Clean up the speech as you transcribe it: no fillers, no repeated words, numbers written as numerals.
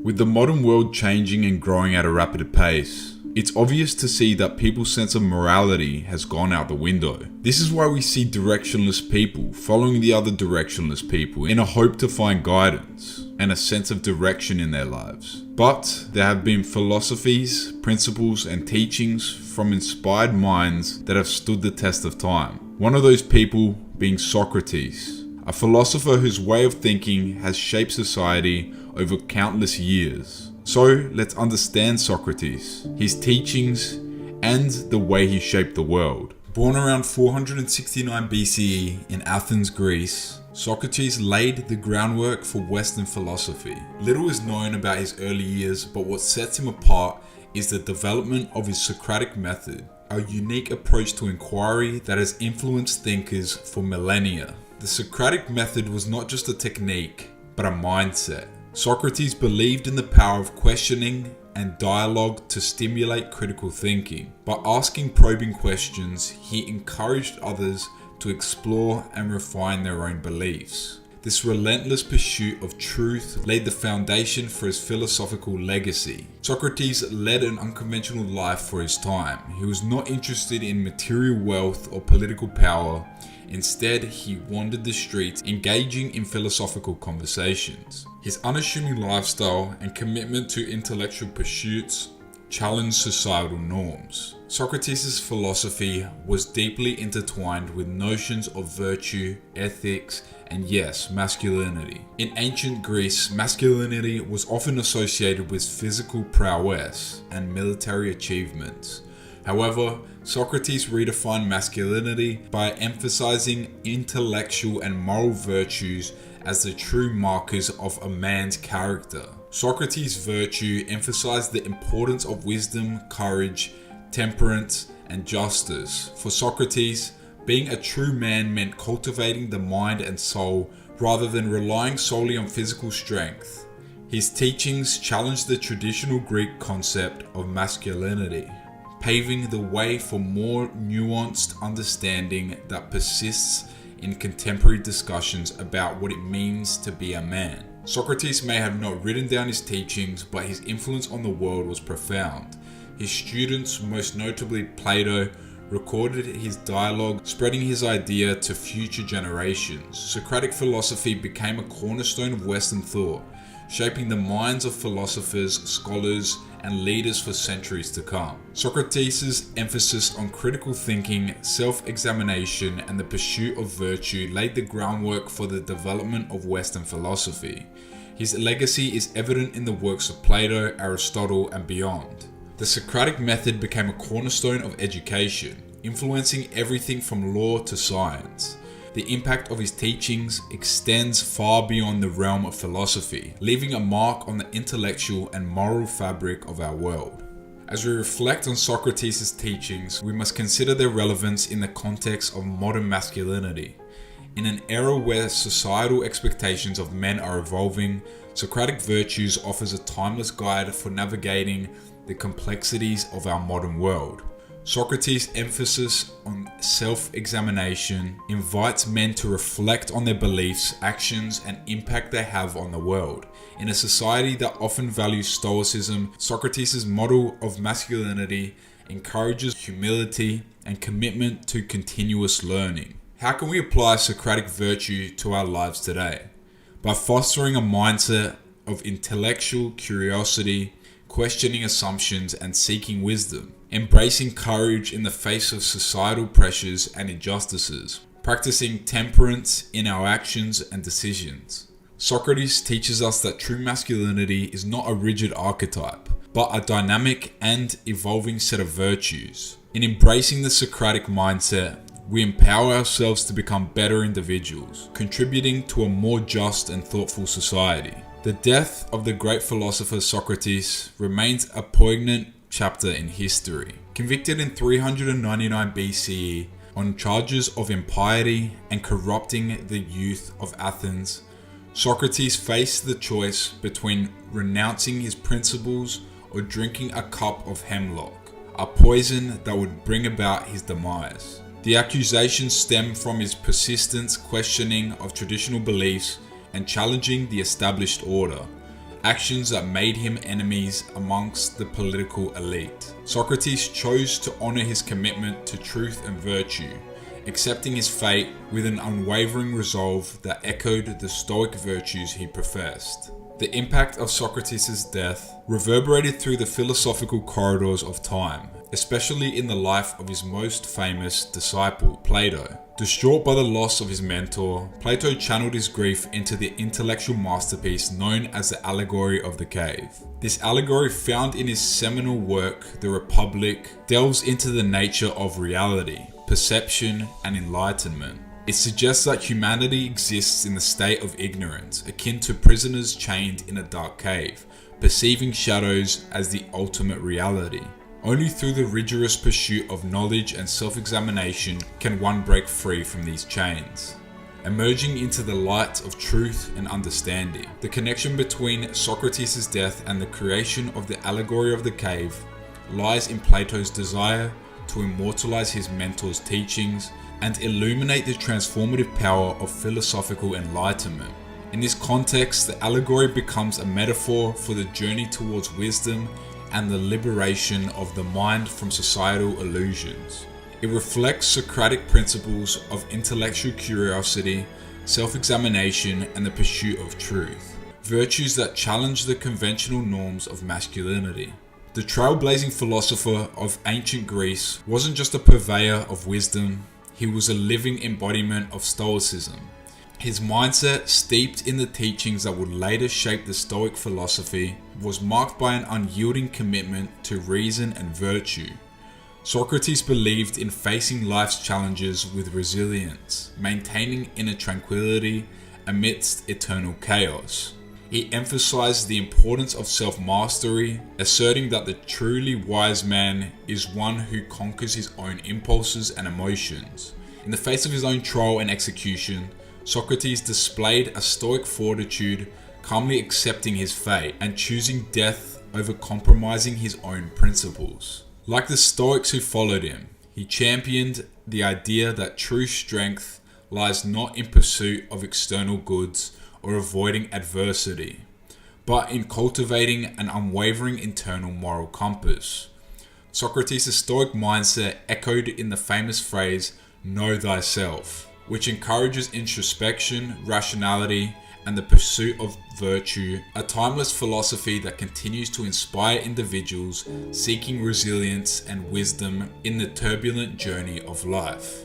With the modern world changing and growing at a rapid pace, it's obvious to see that people's sense of morality has gone out the window. This is why we see directionless people following the other directionless people in a hope to find guidance and a sense of direction in their lives. But there have been philosophies, principles, and teachings from inspired minds that have stood the test of time. One of those people being Socrates, a philosopher whose way of thinking has shaped society over countless years. So let's understand Socrates, his teachings, and the way he shaped the world. Born around 469 BCE in Athens, Greece, Socrates laid the groundwork for Western philosophy. Little is known about his early years, but what sets him apart is the development of his Socratic method, a unique approach to inquiry that has influenced thinkers for millennia. The Socratic method was not just a technique, but a mindset. Socrates believed in the power of questioning and dialogue to stimulate critical thinking. By asking probing questions, he encouraged others to explore and refine their own beliefs. This relentless pursuit of truth laid the foundation for his philosophical legacy. Socrates led an unconventional life for his time. He was not interested in material wealth or political power. Instead, he wandered the streets, engaging in philosophical conversations. His unassuming lifestyle and commitment to intellectual pursuits challenged societal norms. Socrates' philosophy was deeply intertwined with notions of virtue, ethics, and yes, masculinity. In ancient Greece, masculinity was often associated with physical prowess and military achievements. However, Socrates redefined masculinity by emphasizing intellectual and moral virtues as the true markers of a man's character. Socrates' virtue emphasized the importance of wisdom, courage, temperance, and justice. For Socrates, being a true man meant cultivating the mind and soul rather than relying solely on physical strength. His teachings challenged the traditional Greek concept of masculinity, paving the way for more nuanced understanding that persists in contemporary discussions about what it means to be a man. Socrates may have not written down his teachings, but his influence on the world was profound. His students, most notably Plato, recorded his dialogue, spreading his idea to future generations. Socratic philosophy became a cornerstone of Western thought, shaping the minds of philosophers, scholars, and leaders for centuries to come. Socrates' emphasis on critical thinking, self-examination, and the pursuit of virtue laid the groundwork for the development of Western philosophy. His legacy is evident in the works of Plato, Aristotle, and beyond. The Socratic method became a cornerstone of education, influencing everything from law to science. The impact of his teachings extends far beyond the realm of philosophy, leaving a mark on the intellectual and moral fabric of our world. As we reflect on Socrates' teachings, we must consider their relevance in the context of modern masculinity. In an era where societal expectations of men are evolving, Socratic Virtues offers a timeless guide for navigating the complexities of our modern world. Socrates' emphasis on self-examination invites men to reflect on their beliefs, actions, and impact they have on the world. In a society that often values stoicism, Socrates' model of masculinity encourages humility and commitment to continuous learning. How can we apply Socratic virtue to our lives today? By fostering a mindset of intellectual curiosity, questioning assumptions, and seeking wisdom. Embracing courage in the face of societal pressures and injustices. Practicing temperance in our actions and decisions. Socrates teaches us that true masculinity is not a rigid archetype, but a dynamic and evolving set of virtues. In embracing the Socratic mindset, we empower ourselves to become better individuals, contributing to a more just and thoughtful society. The death of the great philosopher Socrates remains a poignant chapter in history. Convicted in 399 BCE on charges of impiety and corrupting the youth of Athens, Socrates faced the choice between renouncing his principles or drinking a cup of hemlock, a poison that would bring about his demise. The accusations stem from his persistent questioning of traditional beliefs and challenging the established order. actions that made him enemies amongst the political elite. Socrates chose to honor his commitment to truth and virtue, accepting his fate with an unwavering resolve that echoed the Stoic virtues he professed. The impact of Socrates' death reverberated through the philosophical corridors of time, especially in the life of his most famous disciple, Plato. Distraught by the loss of his mentor, Plato channeled his grief into the intellectual masterpiece known as the Allegory of the Cave. This allegory, found in his seminal work, The Republic, delves into the nature of reality, perception, and enlightenment. It suggests that humanity exists in the state of ignorance, akin to prisoners chained in a dark cave, perceiving shadows as the ultimate reality. Only through the rigorous pursuit of knowledge and self-examination can one break free from these chains, emerging into the light of truth and understanding. The connection between Socrates' death and the creation of the Allegory of the Cave lies in Plato's desire to immortalize his mentor's teachings and illuminate the transformative power of philosophical enlightenment. In this context, the allegory becomes a metaphor for the journey towards wisdom and the liberation of the mind from societal illusions. It reflects Socratic principles of intellectual curiosity, self-examination, and the pursuit of truth, virtues that challenge the conventional norms of masculinity. The trailblazing philosopher of ancient Greece wasn't just a purveyor of wisdom, he was a living embodiment of Stoicism. His mindset, steeped in the teachings that would later shape the Stoic philosophy, was marked by an unyielding commitment to reason and virtue. Socrates believed in facing life's challenges with resilience, maintaining inner tranquility amidst eternal chaos. He emphasized the importance of self-mastery, asserting that the truly wise man is one who conquers his own impulses and emotions. In the face of his own trial and execution, Socrates displayed a stoic fortitude, calmly accepting his fate and choosing death over compromising his own principles. Like the Stoics who followed him, he championed the idea that true strength lies not in pursuit of external goods or avoiding adversity, but in cultivating an unwavering internal moral compass. Socrates' Stoic mindset echoed in the famous phrase, "Know thyself," which encourages introspection, rationality, and the pursuit of virtue, a timeless philosophy that continues to inspire individuals seeking resilience and wisdom in the turbulent journey of life.